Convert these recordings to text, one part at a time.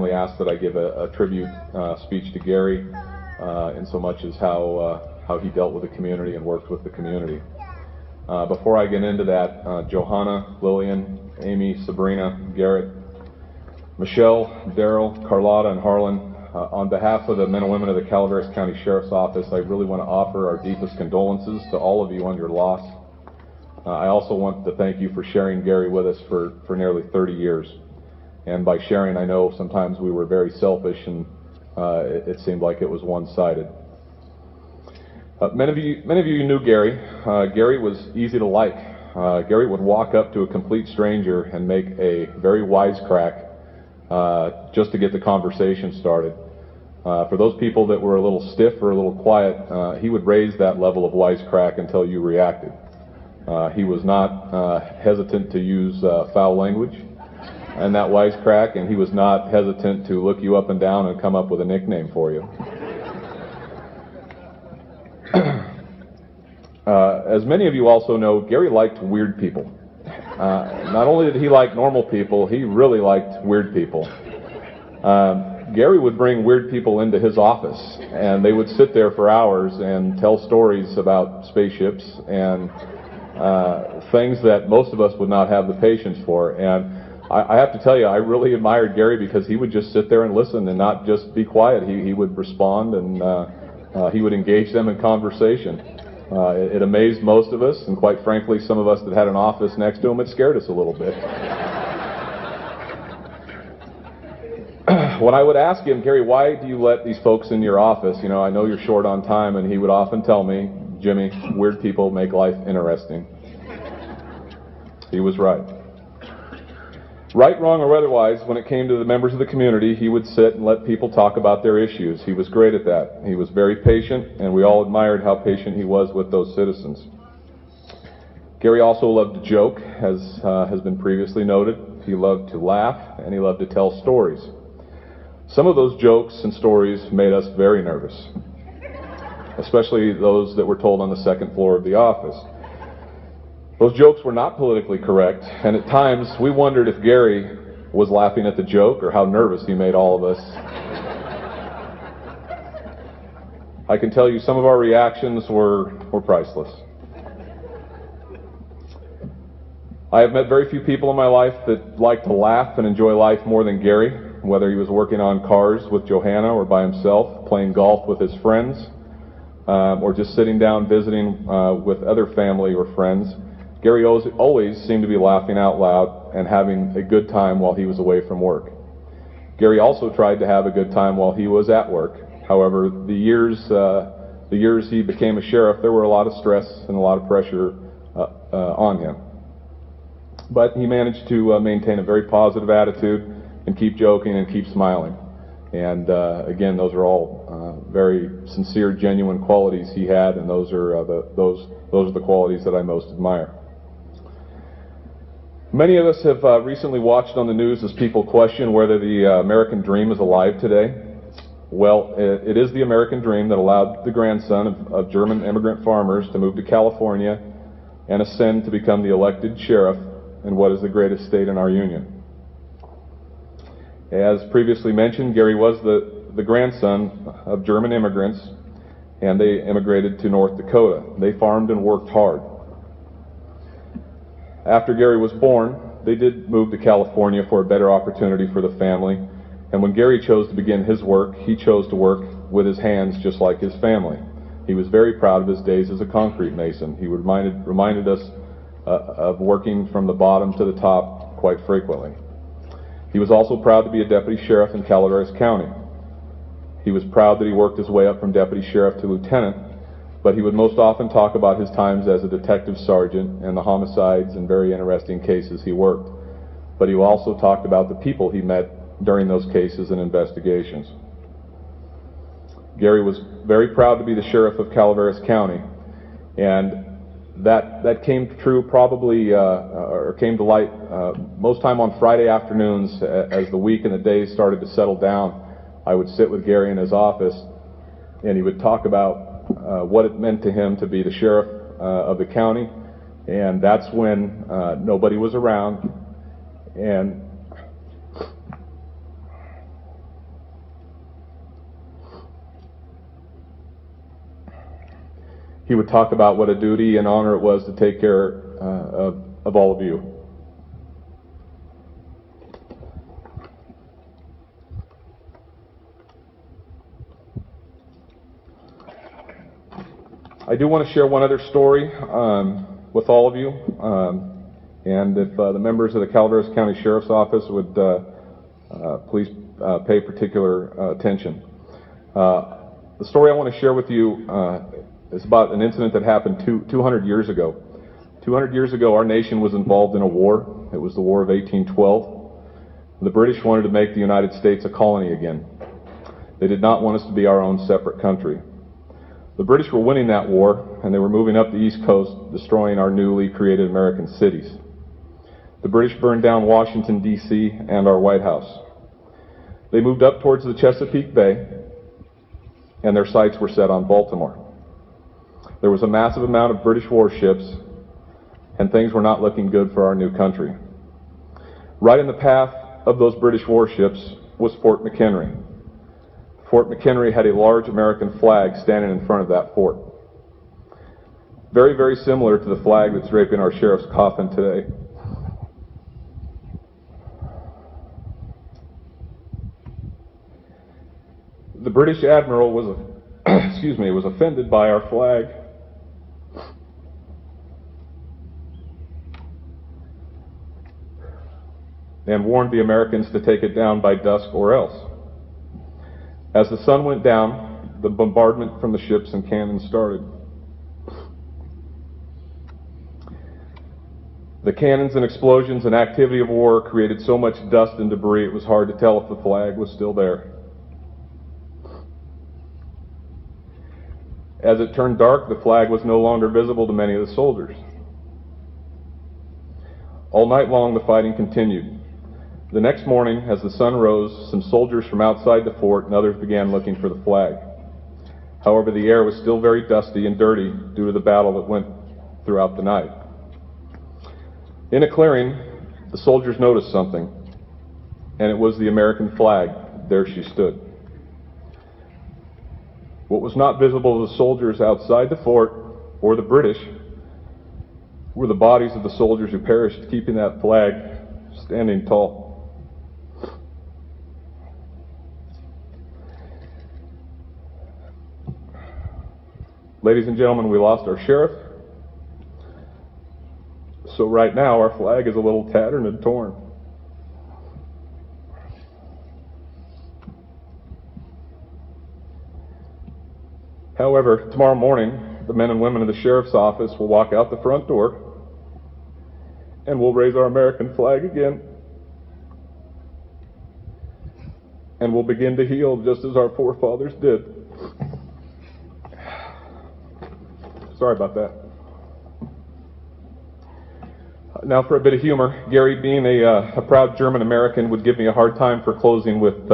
family asked that I give a tribute speech to Gary, in so much as how he dealt with the community and worked with the community. Before I get into that, Johanna, Lillian, Amy, Sabrina, Garrett, Michelle, Daryl, Carlotta, and Harlan, on behalf of the men and women of the Calaveras County Sheriff's Office, I really want to offer our deepest condolences to all of you on your loss. I also want to thank you for sharing Gary with us for nearly 30 years. And by sharing, I know sometimes we were very selfish and it seemed like it was one-sided. Many of you knew Gary. Gary was easy to like. Gary would walk up to a complete stranger and make a very wisecrack just to get the conversation started. For those people that were a little stiff or a little quiet, he would raise that level of wisecrack until you reacted. He was not hesitant to use foul language and that wisecrack, and he was not hesitant to look you up and down and come up with a nickname for you. As many of you also know, Gary liked weird people. Not only did he like normal people, he really liked weird people. Gary would bring weird people into his office, and they would sit there for hours and tell stories about spaceships and things that most of us would not have the patience for. And I have to tell you, I really admired Gary because he would just sit there and listen and not just be quiet. He would respond, and he would engage them in conversation. It amazed most of us, and quite frankly, some of us that had an office next to him, it scared us a little bit. When I would ask him, Gary, why do you let these folks in your office? You know, I know you're short on time, and he would often tell me, Jimmy, weird people make life interesting. He was right. Right, wrong, or otherwise, when it came to the members of the community, he would sit and let people talk about their issues. He was great at that. He was very patient, and we all admired how patient he was with those citizens. Gary also loved to joke, as has been previously noted. He loved to laugh, and he loved to tell stories. Some of those jokes and stories made us very nervous, especially those that were told on the second floor of the office. Those jokes were not politically correct, and at times we wondered if Gary was laughing at the joke or how nervous he made all of us. I can tell you some of our reactions were priceless. I have met very few people in my life that like to laugh and enjoy life more than Gary, whether he was working on cars with Johanna or by himself, playing golf with his friends, or just sitting down visiting with other family or friends. Gary always seemed to be laughing out loud and having a good time while he was away from work. Gary also tried to have a good time while he was at work. However, the years he became a sheriff, there were a lot of stress and a lot of pressure on him. But he managed to maintain a very positive attitude and keep joking and keep smiling. And again, those are all very sincere, genuine qualities he had, and those are the qualities that I most admire. Many of us have recently watched on the news as people question whether the American dream is alive today. Well, it is the American dream that allowed the grandson of German immigrant farmers to move to California and ascend to become the elected sheriff in what is the greatest state in our union. As previously mentioned, Gary was the grandson of German immigrants, and they immigrated to North Dakota. They farmed and worked hard. After Gary was born, they did move to California for a better opportunity for the family, and when Gary chose to begin his work, he chose to work with his hands just like his family. He was very proud of his days as a concrete mason. He reminded us of working from the bottom to the top quite frequently. He was also proud to be a deputy sheriff in Calaveras County. He was proud that he worked his way up from deputy sheriff to lieutenant, but he would most often talk about his times as a detective sergeant and the homicides and very interesting cases he worked. But he also talked about the people he met during those cases and investigations. Gary was very proud to be the sheriff of Calaveras County, and that came true probably, or came to light most time on Friday afternoons as the week and the days started to settle down. I would sit with Gary in his office, and he would talk about what it meant to him to be the sheriff of the county, and that's when nobody was around, and he would talk about what a duty and honor it was to take care of all of you. I do want to share one other story with all of you, and if the members of the Calaveras County Sheriff's Office would please pay particular attention. The story I want to share with you is about an incident that happened 200 years ago. 200 years ago, our nation was involved in a war. It was the War of 1812. The British wanted to make the United States a colony again. They did not want us to be our own separate country. The British were winning that war, and they were moving up the East Coast, destroying our newly created American cities. The British burned down Washington, D.C. and our White House. They moved up towards the Chesapeake Bay, and their sights were set on Baltimore. There was a massive amount of British warships, and things were not looking good for our new country. Right in the path of those British warships was Fort McHenry. Fort McHenry had a large American flag standing in front of that fort. Very, very similar to the flag that's draping our sheriff's coffin today. The British admiral was, was offended by our flag. And warned the Americans to take it down by dusk or else. As the sun went down, the bombardment from the ships and cannons started. The cannons and explosions and activity of war created so much dust and debris it was hard to tell if the flag was still there. As it turned dark, the flag was no longer visible to many of the soldiers. All night long, the fighting continued. The next morning, as the sun rose, some soldiers from outside the fort and others began looking for the flag. However, the air was still very dusty and dirty due to the battle that went throughout the night. In a clearing, the soldiers noticed something, and it was the American flag. There she stood. What was not visible to the soldiers outside the fort or the British were the bodies of the soldiers who perished keeping that flag standing tall. Ladies and gentlemen, we lost our sheriff. So right now, our flag is a little tattered and torn. However, tomorrow morning, the men and women of the sheriff's office will walk out the front door and we'll raise our American flag again. And we'll begin to heal just as our forefathers did. Sorry about that. Now for a bit of humor. Gary, being a proud German American, would give me a hard time for closing with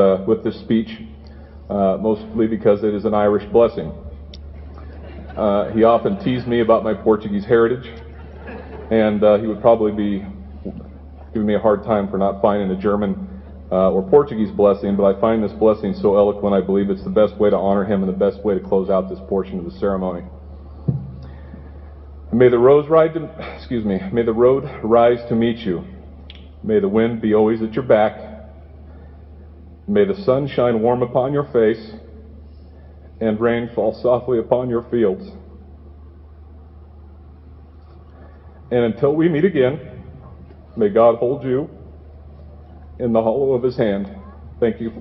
this speech, mostly because it is an Irish blessing. He often teased me about my Portuguese heritage, and he would probably be giving me a hard time for not finding a German or Portuguese blessing, but I find this blessing so eloquent I believe it's the best way to honor him and the best way to close out this portion of the ceremony. May the road rise to meet you. May the wind be always at your back. May the sun shine warm upon your face and rain fall softly upon your fields. And until we meet again, may God hold you in the hollow of his hand. Thank you.